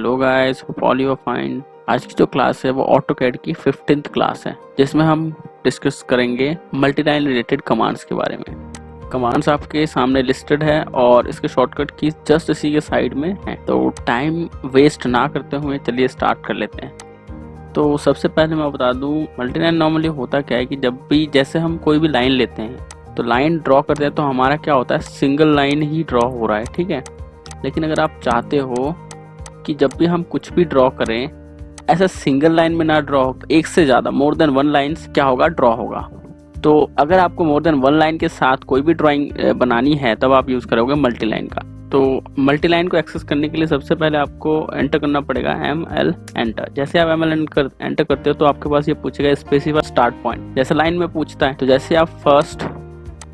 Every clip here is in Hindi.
Hello guys, hope all you are fine. आज की जो क्लास है वो ऑटोकैड की 15th क्लास है, जिसमें हम डिस्कस करेंगे मल्टीलाइन रिलेटेड कमांड्स के बारे में। कमांड्स आपके सामने लिस्टेड है और इसके शॉर्टकट की जस्ट इसी के साइड में है। तो टाइम वेस्ट ना करते हुए चलिए स्टार्ट कर लेते हैं। तो सबसे पहले मैं बता दूं, मल्टीलाइन नॉर्मली होता क्या है कि जब भी जैसे हम कोई भी लाइन लेते हैं तो लाइन ड्रॉ करते हैं तो हमारा क्या होता है, सिंगल लाइन ही ड्रॉ हो रहा है, ठीक है। लेकिन अगर आप चाहते हो कि जब भी हम कुछ भी ड्रॉ करें ऐसा सिंगल लाइन में ना ड्रॉ हो, एक से ज़्यादा मोर देन वन लाइन्स क्या होगा, ड्रॉ होगा। तो अगर आपको मोर देन वन लाइन के साथ कोई भी ड्राइंग बनानी है तब आप यूज़ करोगे मल्टी लाइन का। तो मल्टी लाइन को एक्सेस करने के लिए सबसे पहले आपको एंटर करना पड़ेगा ML एंटर। जैसे आप ML एंटर करते हो तो आपके पास ये पूछेगा स्पेसिफाई स्टार्ट पॉइंट, जैसे लाइन में पूछता है। तो जैसे आप फर्स्ट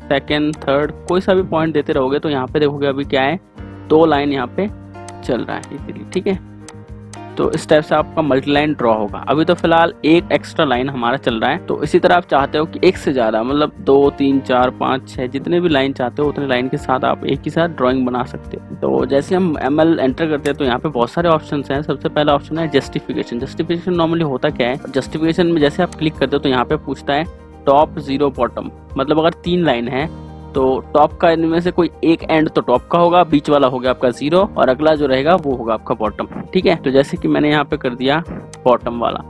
सेकेंड थर्ड कोई सा भी पॉइंट देते रहोगे तो यहाँ पे देखोगे अभी क्या है, दो लाइन यहाँ पे चल रहा है इजीली, ठीक है। तो इस टाइप से आपका मल्टी लाइन ड्रॉ होगा। अभी तो फिलहाल एक एक्स्ट्रा लाइन हमारा चल रहा है। तो इसी तरह आप चाहते हो कि एक से ज़्यादा, मतलब 2 3 4 5 6 जितने भी लाइन चाहते हो उतने लाइन के साथ आप एक ही साथ ड्राइंग बना सकते हो। तो जैसे हम ML एंटर करते हैं तो यहाँ पे बहुत सारे ऑप्शन हैं। सबसे पहला ऑप्शन है जस्टिफिकेशन। जस्टिफिकेशन नॉर्मली होता क्या है, जस्टिफिकेशन में जैसे आप क्लिक करते हो तो यहाँ पे पूछता है टॉप जीरो बॉटम, मतलब अगर 3 लाइन है तो टॉप का इनमें से कोई एक एंड तो टॉप का होगा, बीच वाला हो गया आपका जीरो और अगला जो रहेगा वो होगा आपका बॉटम, ठीक है। तो जैसे कि मैंने यहाँ पे कर दिया बॉटम वाला,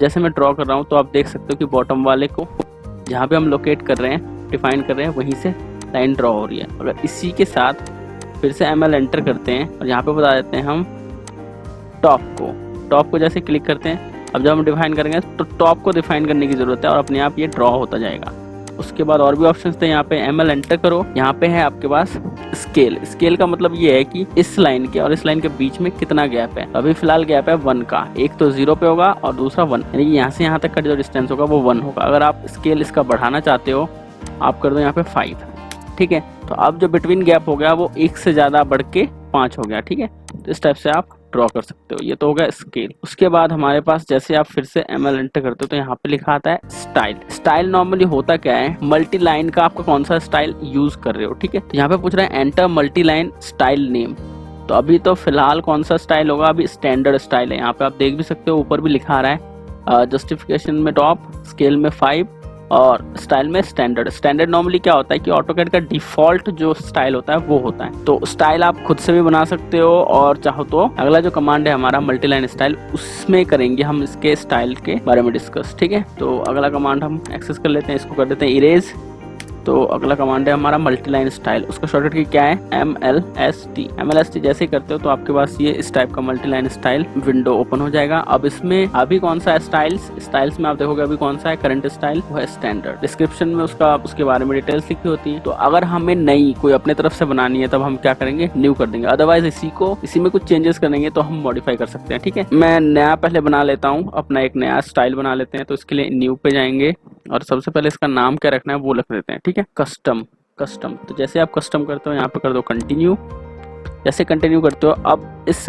जैसे मैं ड्रॉ कर रहा हूँ तो आप देख सकते हो कि बॉटम वाले को जहाँ पे हम लोकेट कर रहे हैं, डिफाइन कर रहे हैं, वहीं से लाइन ड्रॉ हो रही है। अगर इसी के साथ फिर से ML एंटर करते हैं और यहाँ पे बता देते हैं हम टॉप को जैसे क्लिक करते हैं, अब जब हम डिफाइन करेंगे तो टॉप को डिफाइन करने की जरूरत है और अपने आप ये ड्रॉ होता जाएगा। उसके बाद और भी ऑप्शंस थे, यहाँ पे ML एंटर करो, यहाँ पे है आपके पास स्केल का मतलब ये है कि इस लाइन के और इस लाइन के बीच में कितना गैप है। अभी फिलहाल गैप है 1 का, एक तो 0 पे होगा और दूसरा 1, यानी कि यहाँ से यहाँ तक का जो डिस्टेंस होगा वो 1 होगा। अगर आप स्केल इसका बढ़ाना चाहते हो आप कर दो यहाँ पे 5, ठीक है। तो अब जो बिटवीन गैप हो गया वो एक से ज्यादा बढ़ के 5 हो गया, ठीक है। तो इस टाइप से आप ड्रॉ कर सकते हो। ये तो हो गया स्केल। उसके बाद हमारे पास जैसे आप फिर से ML एंटर करते हो तो यहाँ पे लिखा आता है स्टाइल नॉर्मली होता क्या है, मल्टी लाइन का आपका कौन सा स्टाइल यूज कर रहे हो, ठीक है। तो यहाँ पे पूछ रहा है enter multi line style name. तो अभी तो फिलहाल कौन सा स्टाइल होगा, अभी स्टैंडर्ड स्टाइल है। यहाँ पे आप देख भी सकते हो, ऊपर भी लिखा आ रहा है जस्टिफिकेशन में टॉप, स्केल में 5 और स्टाइल में स्टैंडर्ड नॉर्मली क्या होता है कि ऑटोकैड का डिफॉल्ट जो स्टाइल होता है वो होता है। तो स्टाइल आप खुद से भी बना सकते हो और चाहो तो अगला जो कमांड है हमारा मल्टीलाइन स्टाइल, उसमें करेंगे हम इसके स्टाइल के बारे में डिस्कस, ठीक है। तो अगला कमांड हम एक्सेस कर लेते हैं, इसको कर देते हैं इरेज। तो अगला कमांड है हमारा मल्टीलाइन स्टाइल, उसका शॉर्टकट की क्या है, MLST। जैसे ही करते हो तो आपके पास ये इस टाइप का मल्टीलाइन स्टाइल विंडो ओपन हो जाएगा। अब इसमें अभी कौन सा है स्टाइल्स में आप देखोगे अभी कौन सा है करंट स्टाइल, वो है स्टैंडर्ड। डिस्क्रिप्शन में उसके बारे में डिटेल्स लिखी होती है। तो अगर हमें नई कोई अपने तरफ से बनानी है तब हम क्या करेंगे, न्यू कर देंगे। अदरवाइज इसी में कुछ चेंजेस करेंगे तो हम मॉडिफाई कर सकते हैं, ठीक है। मैं नया पहले बना लेता हूँ, अपना एक नया स्टाइल बना लेते हैं। तो इसके लिए न्यू पे जाएंगे और सबसे पहले इसका नाम क्या रखना है वो लिख देते हैं, ठीक है, कस्टम। तो जैसे आप कस्टम करते हो यहाँ पे कर दो कंटिन्यू। जैसे कंटिन्यू करते हो अब इस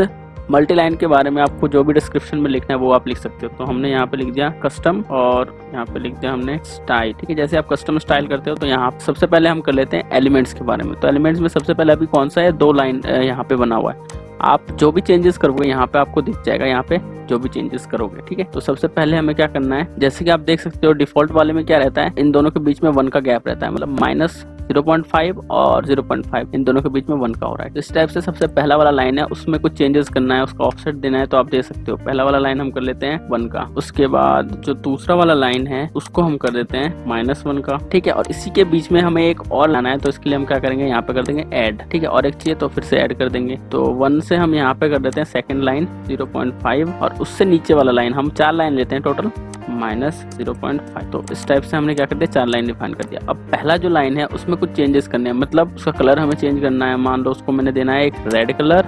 मल्टी लाइन के बारे में आपको जो भी डिस्क्रिप्शन में लिखना है वो आप लिख सकते हो। तो हमने यहाँ पे लिख दिया कस्टम और यहाँ पे लिख दिया हमने स्टाइल, ठीक है। जैसे आप कस्टम स्टाइल करते हो तो यहाँ सबसे पहले हम कर लेते हैं एलिमेंट्स के बारे में। तो एलिमेंट्स में सबसे पहले अभी कौन सा है, 2 लाइन यहाँ पे बना हुआ है। आप जो भी चेंजेस करोगे यहाँ पे आपको दिख जाएगा, यहाँ पे जो भी चेंजेस करोगे, ठीक है। तो सबसे पहले हमें क्या करना है, जैसे कि आप देख सकते हो डिफॉल्ट वाले में क्या रहता है, इन दोनों के बीच में 1 का गैप रहता है, मतलब -0.5 और 0.5 इन दोनों के बीच में 1 का हो रहा है। इस टाइप से सबसे पहला वाला लाइन है उसमें कुछ चेंजेस करना है, उसका ऑफसेट देना है। तो आप दे सकते हो, पहला वाला लाइन हम कर लेते हैं 1 का। उसके बाद जो दूसरा वाला लाइन है उसको हम कर देते हैं -1 का, ठीक है। और इसी के बीच में हमें एक और लाना है तो इसके लिए हम क्या करेंगे, यहाँ पे कर देंगे ऐड, ठीक है। और एक चाहिए तो फिर से ऐड कर देंगे। तो 1 से हम यहाँ पे कर देते हैं सेकेंड लाइन 0.5 और उससे नीचे वाला लाइन हम 4 लाइन लेते हैं टोटल -0.5। तो इस टाइप से हमने क्या कर दिया, 4 लाइन डिफाइन कर दिया। अब पहला जो लाइन है उसमें कुछ चेंजेस करने हैं, मतलब उसका कलर हमें चेंज करना है। मान लो उसको मैंने देना है एक रेड कलर,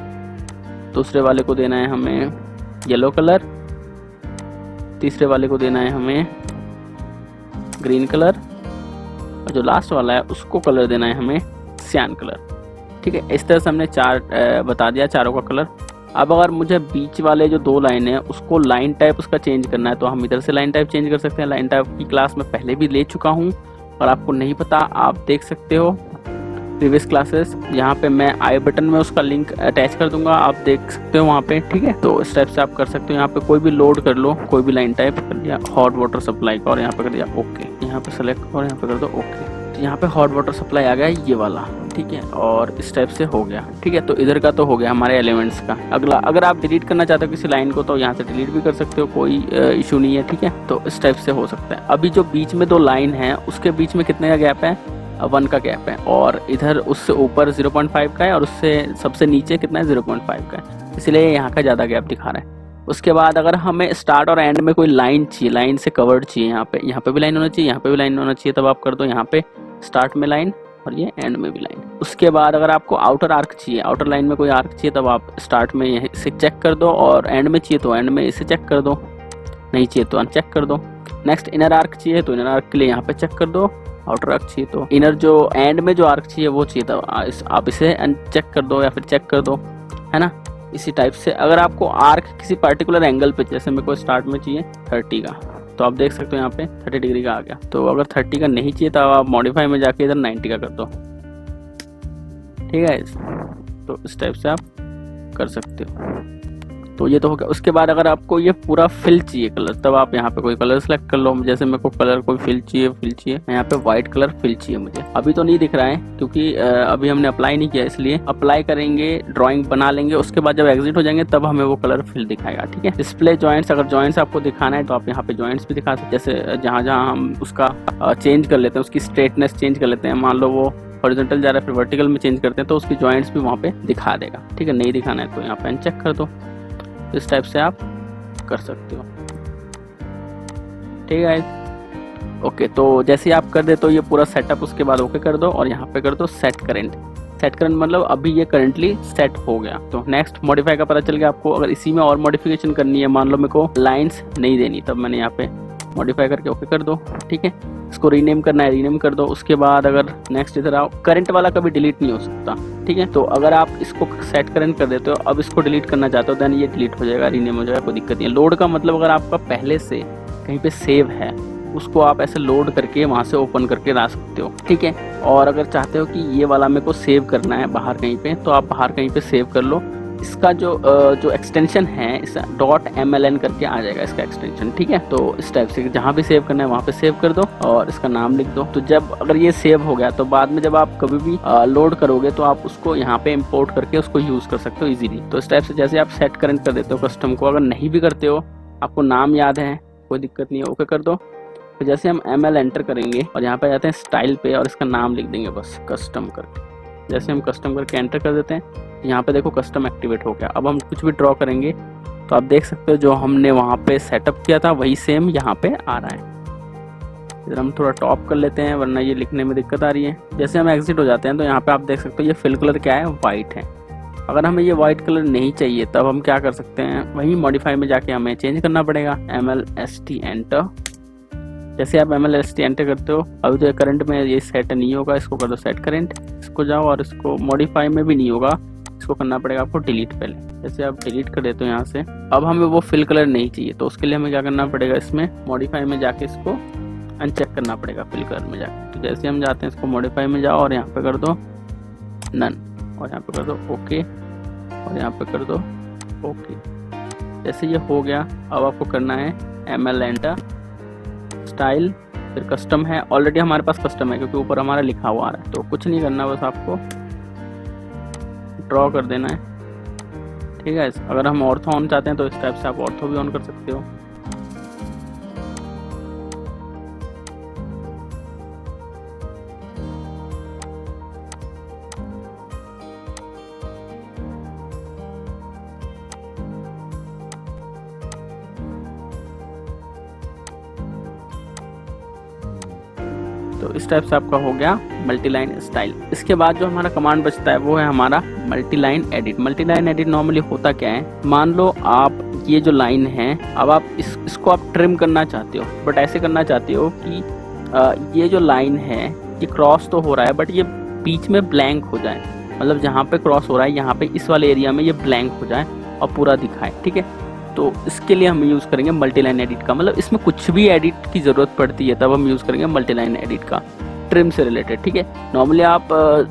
दूसरे वाले को देना है हमें येलो कलर, तीसरे वाले को देना है हमें ग्रीन कलर और जो लास्ट वाला है उसको कलर देना है हमें सियान कलर, ठीक है। इस तरह से हमने 4 बता दिया, चारों का कलर। अब अगर मुझे बीच वाले जो 2 लाइन है उसको लाइन टाइप उसका चेंज करना है तो हम इधर से लाइन टाइप चेंज कर सकते हैं। लाइन टाइप की क्लास में पहले भी ले चुका हूँ और आपको नहीं पता आप देख सकते हो। Previous classes. यहाँ पे मैं आई बटन में उसका लिंक अटैच कर दूंगा, आप देख सकते हो वहाँ पे, ठीक है। तो इस टाइप से आप कर सकते हो। यहाँ पे कोई भी लोड कर लो, कोई भी लाइन टाइप कर दिया हॉट वाटर सप्लाई का और यहाँ पे कर दिया ओके, यहाँ पे सेलेक्ट और यहाँ पे कर दो ओके। तो यहाँ पे हॉट वाटर सप्लाई आ गया ये वाला, ठीक है। और इस टाइप से हो गया, ठीक है। तो इधर का तो हो गया हमारे एलिमेंट्स का। अगला, अगर आप डिलीट करना चाहते हो किसी लाइन को तो यहाँ से डिलीट भी कर सकते हो, कोई इशू नहीं है, ठीक है। तो इस टाइप से हो सकता है। अभी जो बीच में 2 लाइन है उसके बीच में कितने का गैप है, 1 का गैप है, और इधर उससे ऊपर 0.5 का है और उससे सबसे नीचे कितना है 0.5 का है, इसलिए यहाँ का ज़्यादा गैप दिखा रहा है। उसके बाद अगर हमें स्टार्ट और एंड में कोई लाइन चाहिए, लाइन से कवर्ड चाहिए, यहाँ पे भी लाइन होना चाहिए, यहाँ पे भी लाइन होना चाहिए, तब आप कर दो यहाँ पे स्टार्ट में लाइन और ये एंड में भी लाइन। उसके बाद अगर आपको आउटर आर्क चाहिए, आउटर लाइन में कोई आर्क चाहिए, तब आप स्टार्ट में यहीं से चेक कर दो और एंड में चाहिए तो एंड में इसे चेक कर दो, नहीं चाहिए तो अनचेक कर दो। नेक्स्ट इनर आर्क चाहिए तो इनर आर्क के लिए यहाँ पे चेक कर दो, आउटर आर्क चाहिए तो इनर जो एंड में जो आर्क चाहिए वो चाहिए तो आप इसे अनचेक कर दो या फिर चेक कर दो, है ना। इसी टाइप से अगर आपको आर्क किसी पर्टिकुलर एंगल पे, जैसे मेरे को स्टार्ट में चाहिए 30 का, तो आप देख सकते हो यहाँ पे 30 डिग्री का आ गया। तो अगर 30 का नहीं चाहिए तो आप मॉडिफाई में जाके इधर 90 का कर दो, ठीक है। तो इस टाइप से आप कर सकते हो। तो ये तो हो गया। उसके बाद अगर आपको ये पूरा फिल चाहिए कलर, तब आप यहाँ पे कोई कलर सेलेक्ट कर लो। जैसे मेरे को कलर कोई फिल चाहिए, यहाँ पे व्हाइट कलर फिल चाहिए मुझे। अभी तो नहीं दिख रहा है क्योंकि अभी हमने अप्लाई नहीं किया, इसलिए अप्लाई करेंगे, ड्राइंग बना लेंगे, उसके बाद जब एग्जिट हो जाएंगे तब हमें वो कलर फिल दिखाएगा, ठीक है। डिस्प्ले जॉइंट्स, अगर जॉइंट्स आपको दिखाना है तो आप यहाँ पे जॉइंट्स भी दिखा सकते, जैसे जहाँ जहाँ हम उसका चेंज कर लेते हैं, उसकी स्ट्रेटनेस चेंज कर लेते हैं, मान लो वो हॉरिजॉन्टल जा रहा है फिर वर्टिकल में चेंज करते हैं तो उसकी जॉइंट्स भी वहाँ पे दिखा देगा, ठीक है। नहीं दिखाना है तो यहाँ पे अनचेक कर दो। इस टाइप से आप कर सकते हो, ठीक है। ओके, तो जैसे आप कर दे तो ये पूरा सेटअप, उसके बाद ओके कर दो और यहाँ पे कर दो सेट करंट। सेट करंट मतलब अभी ये करंटली सेट हो गया। तो नेक्स्ट मॉडिफाई का पता चल गया आपको। अगर इसी में और मॉडिफिकेशन करनी है, मान लो मेरे को लाइंस नहीं देनी, तब मैंने यहाँ पे मॉडिफाई करके ओके कर दो, ठीक है। इसको रीनेम करना है, रीनेम कर दो। उसके बाद अगर नेक्स्ट इधर आओ, करंट वाला कभी डिलीट नहीं हो सकता, ठीक है। तो अगर आप इसको सेट करंट कर देते हो, अब इसको डिलीट करना चाहते हो, देन ये डिलीट हो जाएगा, रीनेम हो जाएगा, कोई दिक्कत नहीं है। लोड का मतलब अगर आपका पहले से कहीं पे सेव है, उसको आप ऐसे लोड करके वहाँ से ओपन करके ला सकते हो, ठीक है। और अगर चाहते हो कि ये वाला मेरे को सेव करना है बाहर कहीं पे, तो आप बाहर कहीं पे सेव कर लो। इसका जो एक्सटेंशन है, इस .mln करके आ जाएगा इसका एक्सटेंशन, ठीक है। तो इस टाइप से जहाँ भी सेव करना है वहाँ पे सेव कर दो और इसका नाम लिख दो। तो जब अगर ये सेव हो गया तो बाद में जब आप कभी भी लोड करोगे तो आप उसको यहाँ पे इंपोर्ट करके उसको यूज़ कर सकते हो इजीली। तो इस टाइप से जैसे आप सेट करंट कर देते हो कस्टम को, अगर नहीं भी करते हो, आपको नाम याद है, कोई दिक्कत नहीं है, ओके कर दो। तो जैसे हम ml एंटर करेंगे और यहाँ पे जाते हैं स्टाइल पे और इसका नाम लिख देंगे बस कस्टम करके। जैसे हम कस्टम करके एंटर कर देते हैं, यहाँ पे देखो कस्टम एक्टिवेट हो गया। अब हम कुछ भी ड्रॉ करेंगे तो आप देख सकते हो जो हमने वहाँ पे सेटअप किया था वही सेम यहाँ पे आ रहा है। इधर हम थोड़ा टॉप कर लेते हैं वरना ये लिखने में दिक्कत आ रही है। जैसे हम एग्जिट हो जाते हैं तो यहाँ पे आप देख सकते हो ये फिल कलर क्या है, वाइट है। अगर हमें ये वाइट कलर नहीं चाहिए तब हम क्या कर सकते हैं, वहीं मॉडिफाई में जाके हमें चेंज करना पड़ेगा, MLST एंटर। जैसे आप MLST एंटर करते हो, अभी तो करंट में ये सेट नहीं होगा, इसको कर दो सेट करंट। इसको जाओ और इसको मॉडिफाई में भी नहीं होगा, इसको करना पड़ेगा आपको डिलीट पहले। जैसे आप डिलीट कर देते हो यहाँ से, अब हमें वो फिल कलर नहीं चाहिए तो उसके लिए हमें क्या करना पड़ेगा, इसमें मॉडिफाई में जाके इसको अनचेक करना पड़ेगा फिल कलर में जाके। तो जैसे हम जाते हैं इसको मॉडिफाई में जाओ और यहाँ पे कर दो नन और यहाँ पे कर दो ओके और यहाँ पे कर दो ओके। जैसे ये हो गया, अब आपको करना है ML एंटर, स्टाइल, फिर कस्टम है। ऑलरेडी हमारे पास कस्टम है क्योंकि ऊपर हमारा लिखा हुआ आ रहा है, तो कुछ नहीं करना, बस आपको ड्रॉ कर देना है, ठीक है। अगर हम ऑर्थो ऑन चाहते हैं तो इस टाइप से आप ऑर्थो भी ऑन कर सकते हो। तो इस टाइप से आपका हो गया मल्टीलाइन स्टाइल। इसके बाद जो हमारा कमांड बचता है वो है हमारा multiline edit. Multiline edit normally होता क्या है, मान लो आप ये जो लाइन है, अब आप इसको आप ट्रिम करना चाहते हो, बट ऐसे करना चाहते हो कि ये जो लाइन है ये क्रॉस तो हो रहा है बट ये बीच में ब्लैंक हो जाए, मतलब जहाँ पे क्रॉस हो रहा है यहाँ पे इस वाले एरिया में ये ब्लैंक हो जाए और पूरा दिखाए, ठीक है। तो इसके लिए हम यूज़ करेंगे मल्टीलाइन एडिट का, मतलब इसमें कुछ भी एडिट की ज़रूरत पड़ती है तब हम यूज़ करेंगे मल्टीलाइन एडिट का। ट्रिम से रिलेटेड, ठीक है। नॉर्मली आप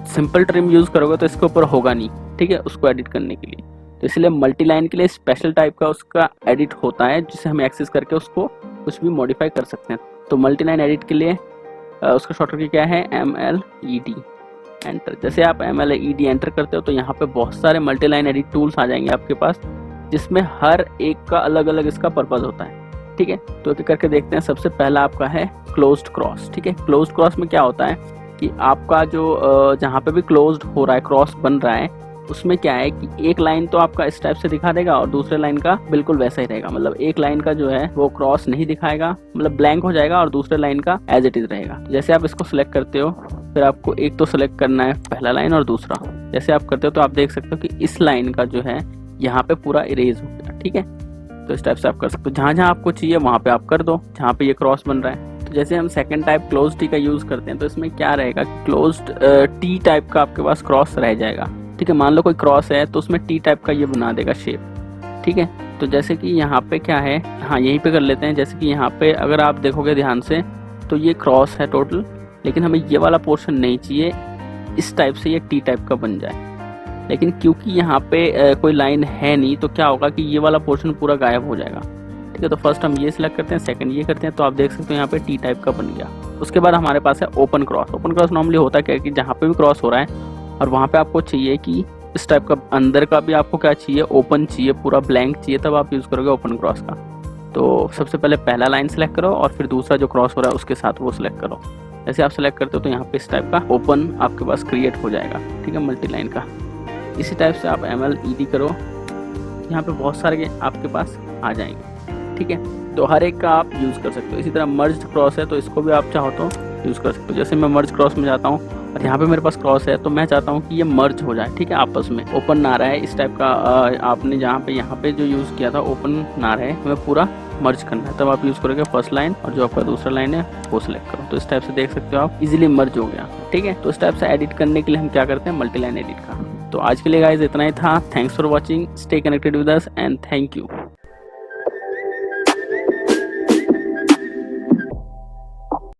सिंपल ट्रिम यूज़ करोगे तो इसके ऊपर होगा नहीं, ठीक है, उसको एडिट करने के लिए। तो इसलिए मल्टी लाइन के लिए स्पेशल टाइप का उसका एडिट होता है, जिसे हम एक्सेस करके उसको कुछ भी मॉडिफाई कर सकते हैं। तो मल्टी लाइन एडिट के लिए उसका शॉर्टकट क्या है, MLED एंटर। जैसे आप MLED एंटर करते हो तो यहाँ पे बहुत सारे मल्टी लाइन एडिट टूल्स आ जाएंगे आपके पास, जिसमें हर एक का अलग अलग इसका पर्पज़ होता है, ठीक है। तो एक करके देखते हैं। सबसे पहला आपका है क्लोज्ड क्रॉस, ठीक है। क्लोज्ड क्रॉस में क्या होता है कि आपका जो जहाँ पे भी क्लोज्ड हो रहा है, क्रॉस बन रहा है, उसमें क्या है कि एक लाइन तो आपका इस टाइप से दिखा देगा और दूसरे लाइन का बिल्कुल वैसा ही रहेगा। मतलब एक लाइन का जो है वो क्रॉस नहीं दिखाएगा, मतलब ब्लैंक हो जाएगा, और दूसरे लाइन का एज इट इज रहेगा। जैसे आप इसको सिलेक्ट करते हो, फिर आपको एक तो सिलेक्ट करना है पहला लाइन और दूसरा। जैसे आप करते हो तो आप देख सकते हो कि इस लाइन का जो है यहाँ पे पूरा इरेज हो गया, ठीक है। तो इस टाइप से आप कर सकते हो, जहाँ जहाँ आपको चाहिए वहाँ पे आप कर दो, जहाँ पे ये क्रॉस बन रहा है। तो जैसे हम सेकंड टाइप क्लोज टी का यूज करते हैं, तो इसमें क्या रहेगा, क्लोज्ड टी टाइप का आपके पास क्रॉस रह जाएगा, ठीक है। मान लो कोई क्रॉस है तो उसमें टी टाइप का ये बना देगा शेप, ठीक है। तो जैसे कि यहाँ पे क्या है, हाँ यहीं पे कर लेते हैं। जैसे कि यहाँ पे अगर आप देखोगे ध्यान से तो ये क्रॉस है टोटल, लेकिन हमें ये वाला पोर्शन नहीं चाहिए, इस टाइप से ये टी टाइप का बन जाए। लेकिन क्योंकि यहाँ पे कोई लाइन है नहीं, तो क्या होगा कि ये वाला पोर्शन पूरा गायब हो जाएगा, ठीक है। तो फर्स्ट हम ये सिलेक्ट करते हैं, सेकंड ये करते हैं, तो आप देख सकते हो यहाँ पे टी टाइप का बन गया। उसके बाद हमारे पास है open cross. Open cross normally होता क्या है कि जहाँ पे भी क्रॉस हो रहा है और वहाँ पे आपको चाहिए कि इस टाइप का अंदर का भी आपको क्या चाहिए, ओपन चाहिए, पूरा ब्लैंक चाहिए, तब आप यूज़ करोगे ओपन क्रॉस का। तो सबसे पहले पहला लाइन सेलेक्ट करो और फिर दूसरा जो क्रॉस हो रहा है उसके साथ वो सिलेक्ट करो। जैसे आप सेलेक्ट करते हो तो यहाँ पे इस टाइप का ओपन आपके पास क्रिएट हो जाएगा, ठीक है, मल्टी लाइन का। इसी टाइप से आप MLED करो, यहाँ पे बहुत सारे आपके पास आ जाएंगे, ठीक है। तो हर एक का आप यूज़ कर सकते हो। इसी तरह मर्ज क्रॉस है तो इसको भी आप चाहो तो यूज़ कर सकते हो। जैसे मैं मर्ज क्रॉस में जाता हूँ और यहाँ पे मेरे पास क्रॉस है, तो मैं चाहता हूँ कि ये मर्ज हो जाए, ठीक है, आपस में ओपन ना रहे, इस टाइप का आपने जहाँ पे यहाँ पे जो यूज़ किया था ओपन ना रहे, हमें पूरा मर्ज करना है, तब आप यूज़ करोगे फर्स्ट लाइन और जो आपका दूसरा लाइन है वो सिलेक्ट करो। तो इस टाइप से देख सकते हो आप इजीली मर्ज हो गया, ठीक है। तो इस टाइप से एडिट करने के लिए हम क्या करते हैं, मल्टी लाइन एडिट का। तो आज के लिए गाइस इतना ही था। Thanks for watching, stay connected with us and thank you.